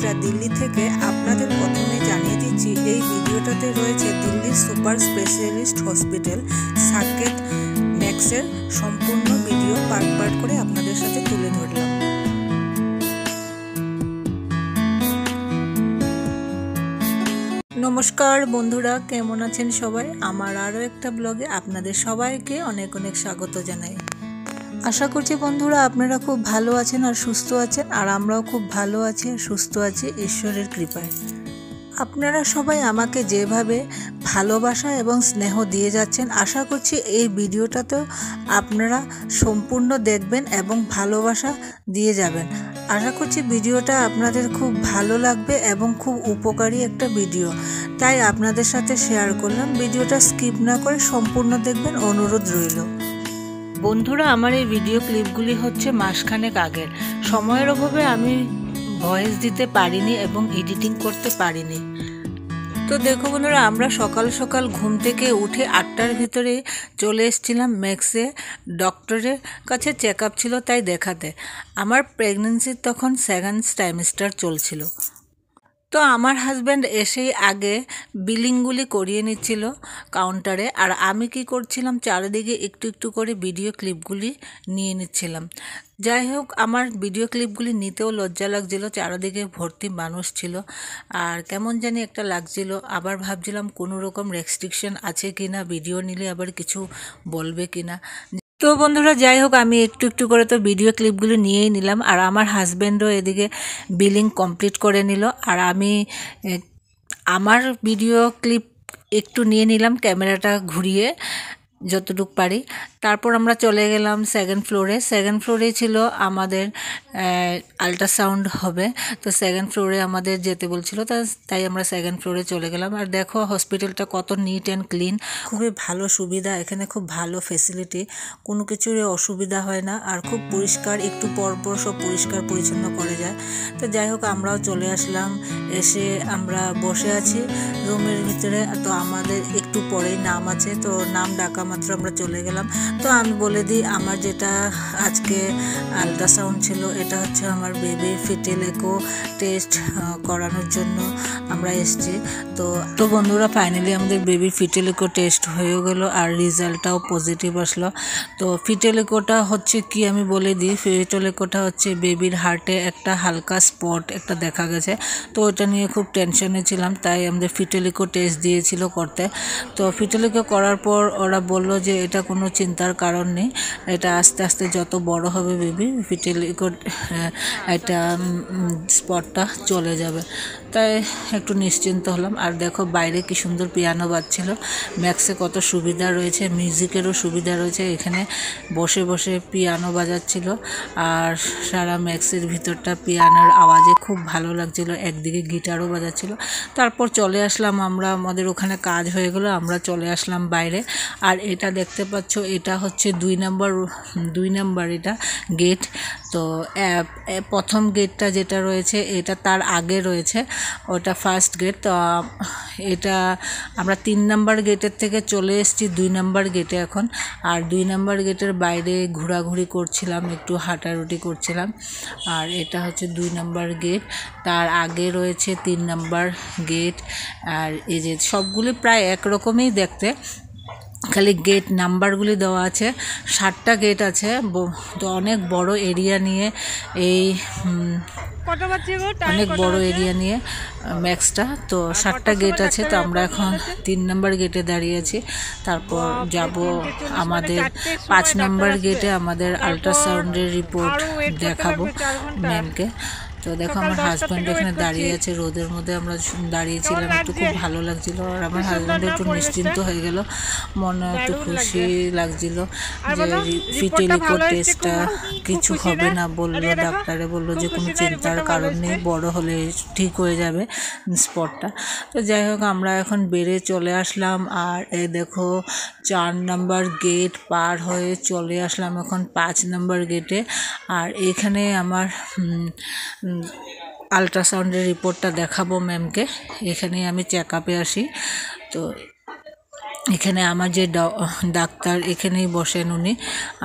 বন্ধুরা, দিল্লি থেকে আপনাদের প্রথমে জানিয়ে দিচ্ছি এই ভিডিওটাতে রয়েছে দিল্লির সুপার স্পেশালিস্ট হসপিটাল সাকেত ম্যাক্সের সম্পূর্ণ ভিডিও পার্ট পার্ট করে আপনাদের সাথে তুলে ধরলাম। নমস্কার বন্ধুরা, কেমন আছেন সবাই? আমার আরও একটা ব্লগে আপনাদের সবাইকে অনেক অনেক স্বাগত জানাই। আশা করছি বন্ধুরা আপনারা খুব ভালো আছেন আর সুস্থ আছেন, আর আমরাও খুব ভালো আছি আর সুস্থ আছি ঈশ্বরের কৃপায়। আপনারা সবাই আমাকে যেভাবে ভালোবাসা এবং স্নেহ দিয়ে যাচ্ছেন, আশা করছি এই ভিডিওটাতেও আপনারা সম্পূর্ণ দেখবেন এবং ভালোবাসা দিয়ে যাবেন। আশা করছি ভিডিওটা আপনাদের খুব ভালো লাগবে এবং খুব উপকারী একটা ভিডিও, তাই আপনাদের সাথে শেয়ার করলাম। ভিডিওটা স্কিপ না করে সম্পূর্ণ দেখবেন, অনুরোধ রইল। বন্ধুরা, আমার এই ভিডিও ক্লিপগুলি হচ্ছে মাসখানেক আগের। সময়ের অভাবে আমি ভয়েস দিতে পারিনি এবং এডিটিং করতে পারিনি। তো দেখো বন্ধুরা, আমরা সকাল সকাল ঘুম থেকে উঠে 8টার ভিতরে চলে এসেছিলাম ম্যাক্সে। ডক্টরের কাছে চেক আপ ছিল তাই দেখাতে। আমার প্রেগনেন্সির তখন 2nd ট্রাইমেস্টার চলছিল। তো আমার হাজব্যান্ড এসেই আগে বিলিংগুলি করিয়ে নিচ্ছিল কাউন্টারে, আর আমি কি করছিলাম, চারিদিকে একটু একটু করে ভিডিও ক্লিপগুলি নিয়ে নিচ্ছিলাম। যাই হোক, আমার ভিডিও ক্লিপগুলি নিতেও লজ্জা লাগছিল, চারিদিকে ভর্তি মানুষ ছিল আর কেমন জানি একটা লাগছিল। আবার ভাবছিলাম কোনো রকম রেস্ট্রিকশন আছে কি না, ভিডিও নিলে আবার কিছু বলবে কি না। তো বন্ধুরা, যাই হোক, আমি একটু একটু করে তো ভিডিও ক্লিপগুলো নিয়েই নিলাম, আর আমার হাজব্যান্ডও এদিকে বিলিং কমপ্লিট করে নিল। আর আমি আমার ভিডিও ক্লিপ একটু নিয়ে নিলাম, ক্যামেরাটা ঘুরিয়ে যতটুকু পারি। তারপর আমরা চলে গেলাম 2nd ফ্লোরে। 2nd ফ্লোরে ছিল আমাদের আল্ট্রাসাউন্ড হবে, তো 2nd ফ্লোরে আমাদের যেতে বলছিল, তাই আমরা 2nd ফ্লোরে চলে গেলাম। আর দেখো হসপিটালটা কত নিট অ্যান্ড ক্লিন, খুবই ভালো সুবিধা, এখানে খুব ভালো ফেসিলিটি, কোনো কিছুর অসুবিধা হয় না, আর খুব পরিষ্কার, একটু পরপর সব পরিষ্কার পরিচ্ছন্ন করে যায়। তো যাই হোক, আমরাও চলে আসলাম। এসে আমরা বসে আছি রুমের ভিতরে। তো আমাদের একটু পরেই নাম আছে, তো নাম ডাকা মাত্র আমরা চলে গেলাম। তো আমি বলে দিই, আমার যেটা আজকে আল্ট্রাসাউন্ড ছিল, এটা হচ্ছে আমার বেবির ফিটেল ইকো টেস্ট করানোর জন্য আমরা এসেছি। তো বন্ধুরা, ফাইনালি আমাদের বেবির ফিটেল ইকো টেস্ট হয়ে গেল আর রেজাল্টটাও পজিটিভ আসলো। তো ফিটেল ইকোটা হচ্ছে কি আমি বলে দিই, ফিটেল ইকোটা হচ্ছে বেবির হার্টে একটা হালকা স্পট একটা দেখা গেছে। তো ওটা নিয়ে খুব টেনশনে ছিলাম, তাই আমাদের ফিটেল ইকো টেস্ট দিয়েছিল করতে। তো ফিটেল ইকো করার পর ওরা বলল যে এটা কোনো চিন্তার কারণ নেই, এটা আস্তে আস্তে যত বড় হবে বেবি, ফিটেল ইকো এটা স্পটটা চলে যাবে। তাই একটু নিশ্চিন্ত হলাম। আর দেখো বাইরে কি সুন্দর পিয়ানো বাজছিল। ম্যাক্সে কত সুবিধা রয়েছে, মিউজিকেরও সুবিধা রয়েছে, এখানে বসে বসে পিয়ানো বাজাচ্ছিল আর সারা ম্যাক্সের ভিতরটা পিয়ানোর আওয়াজে খুব ভালো লাগছিল, একদিকে গিটারও বাজাচ্ছিল। তারপর চলে আসলাম আমরা, আমাদের ওখানে কাজ হয়ে গেল, আমরা চলে আসলাম বাইরে। আর এটা দেখতে পাচ্ছ, এটা হচ্ছে 2 নাম্বার এটা গেট। তো প্রথম গেটটা যেটা রয়েছে এটা তার আগে রয়েছে, ওটা ফার্স্ট গেট। তো এটা আমরা 3 নাম্বার গেটের থেকে চলে এসেছি 2 নাম্বার গেটে এখন। আর 2 নাম্বার গেটের বাইরে ঘোরাঘুরি করছিলাম, একটু হাঁটাহুটি করছিলাম। আর এটা হচ্ছে 2 নাম্বার গেট, তার আগে রয়েছে 3 নাম্বার গেট। আর এই যে সবগুলি প্রায় একরকমই দেখতে, খালি গেট নাম্বারগুলি দেওয়া আছে। 7টা গেট আছে, তো অনেক বড় এরিয়া নিয়ে এই অনেক বড় এরিয়া নিয়ে ম্যাক্সটা। তো 7টা গেট আছে। তো আমরা এখন 3 নাম্বার গেটে দাঁড়িয়ে আছি। তারপর যাব আমাদের 5 নাম্বার গেটে, আমাদের আল্ট্রাসাউন্ডের রিপোর্ট দেখাবো ম্যামকে। তো দেখো আমার হাজব্যান্ড এখানে দাঁড়িয়ে আছে রোদের মধ্যে, আমরা দাঁড়িয়েছিলাম, একটু খুব ভালো লাগছিল। আর আমার হাজব্যান্ড একটু নিশ্চিন্ত হয়ে গেল, মনে একটু খুশি লাগছিল যে ফিটেল ইকো টেস্টটা কিছু হবে না বললো, ডাক্তারে বললো যে কোনো চিন্তার কারণ নেই, বড় হলে ঠিক হয়ে যাবে স্পটটা। তো যাই হোক, আমরা এখন বেড়ে চলে আসলাম। আর এই দেখো 4 নাম্বার গেট পার হয়ে চলে আসলাম এখন 5 নাম্বার গেটে। আর এইখানে আমার আল্ট্রাসাউন্ডের রিপোর্টটা দেখাবো ম্যামকে, এখানে আমি চেক আপে আসি। তো এখানে আমার যে ডাক্তার এখানেই বসেন উনি,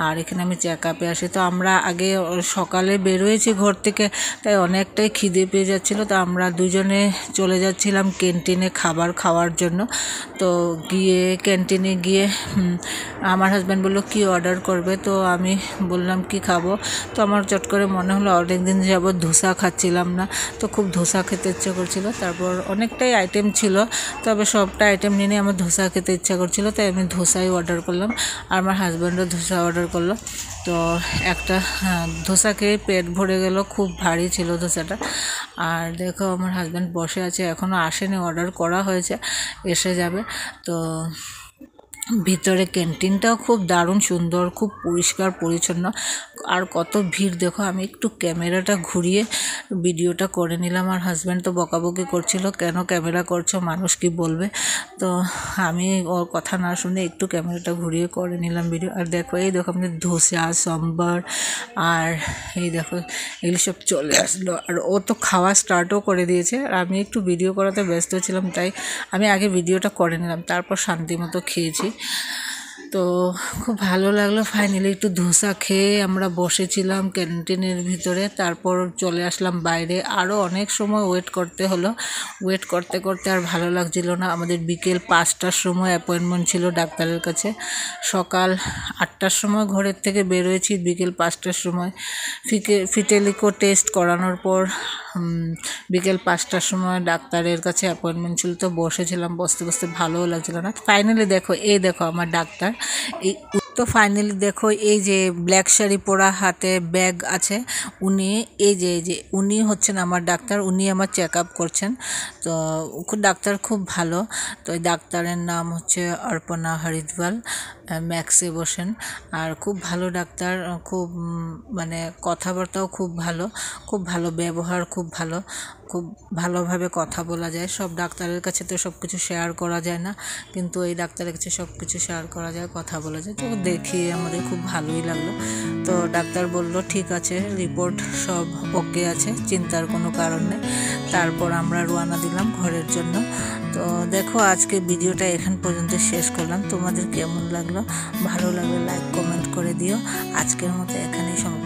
আর এখানে আমি চেক আপে আসি। তো আমরা আগে সকালে বেরোয়েছি ঘর থেকে, তাই অনেকটাই খিদে পেয়ে যাচ্ছিলো, তো আমরা দুজনে চলে যাচ্ছিলাম ক্যান্টিনে খাবার খাওয়ার জন্য। তো গিয়ে ক্যান্টিনে গিয়ে আমার হাজব্যান্ড বললো কি অর্ডার করবে, তো আমি বললাম কি খাবো। তো আমার চট করে মনে হলো অনেক দিন যাবত ধোসা খাচ্ছিলাম না, তো খুব ধোসা খেতে ইচ্ছা করছিল। তারপর অনেকটাই আইটেম ছিল, তবে সবটা আইটেম নিয়ে আমার ধোসা খেতে ইচ্ছা করছিল, তাই আমি ধোসাই অর্ডার করলাম, আর আমার হাজব্যান্ডও ধোসা অর্ডার করলো। তো একটা ধোসা খেয়ে পেট ভরে গেল, খুব ভারী ছিল ধোসাটা। আর দেখো আমার হাজব্যান্ড বসে আছে, এখনও আসেনি, অর্ডার করা হয়েছে, এসে যাবে। তো ভিতরে ক্যান্টিনটাও খুব দারুণ সুন্দর, খুব পরিষ্কার পরিচ্ছন্ন, আর কত ভিড় দেখো। আমি একটু ক্যামেরাটা ঘুরিয়ে ভিডিওটা করে নিলাম। আর হাজব্যান্ড তো বকাবকি করছিল, কেন ক্যামেরা করছো, মানুষ কি বলবে। তো আমি ওর কথা না শুনে একটু ক্যামেরাটা ঘুরিয়ে করে নিলাম ভিডিও। আর দেখো এই দেখো আমাদের ধোসা, সম্বর, আর এই দেখো এগুলো সব চলে আসলো। আর ও তো খাওয়া স্টার্টও করে দিয়েছে, আর আমি একটু ভিডিও করাতে ব্যস্ত ছিলাম, তাই আমি আগে ভিডিওটা করে নিলাম, তারপর শান্তি মতো খেয়েছি। তো খুব ভালো লাগলো। ফাইনালি একটু ধোসা খেয়ে আমরা বসেছিলাম ক্যান্টিনের ভিতরে, তারপর চলে আসলাম বাইরে। আরও অনেক সময় ওয়েট করতে হলো, ওয়েট করতে করতে আর ভালো লাগছিল না। আমাদের বিকেল 5টার সময় অ্যাপয়েন্টমেন্ট ছিল ডাক্তারের কাছে। সকাল 8টার সময় ঘরের থেকে বেরোয়েছি, বিকেল 5টার সময় ফিটেলিকো টেস্ট করানোর পর বিকেল 5টার সময় ডাক্তারের কাছে অ্যাপয়েন্টমেন্ট ছিল। তো বসেছিলাম, বসতে বসতে ভালোও লাগছিল না। ফাইনালি দেখো এই দেখো আমার ডাক্তার। তো ফাইনালি দেখো এই যে ব্ল্যাক শাড়ি পরা, হাতে ব্যাগ আছে, উনি এই যে উনি হচ্ছেন আমার ডাক্তার, উনি আমার চেক আপ করছেন। তো ডাক্তার খুব ভালো। তো এই ডাক্তারের নাম হচ্ছে অর্পণা হরিদ্ওয়াল, ম্যাক্সে বসেন। আর খুব ভালো ডাক্তার, খুব মানে কথাবার্তাও খুব ভালো ব্যবহার, খুব ভালোভাবে কথা বলা যায়। সব ডাক্তারের কাছে তো সব কিছু শেয়ার করা যায় না, কিন্তু এই ডাক্তারের কাছে সব কিছু শেয়ার করা যায়, কথা বলা যায়। তো দেখি আমাদের খুব ভালোই লাগলো। তো ডাক্তার বলল ঠিক আছে, রিপোর্ট সব ওকে আছে, চিন্তার কোনো কারণ নেই। তারপর আমরা রওনা দিলাম ঘরের জন্য। তো দেখো আজকে ভিডিওটা এখান পর্যন্ত শেষ করলাম। তোমাদের কেমন লাগলো? ভালো লাগলে লাইক কমেন্ট করে দিও। আজকের মতো এখানেই সমাপ্ত।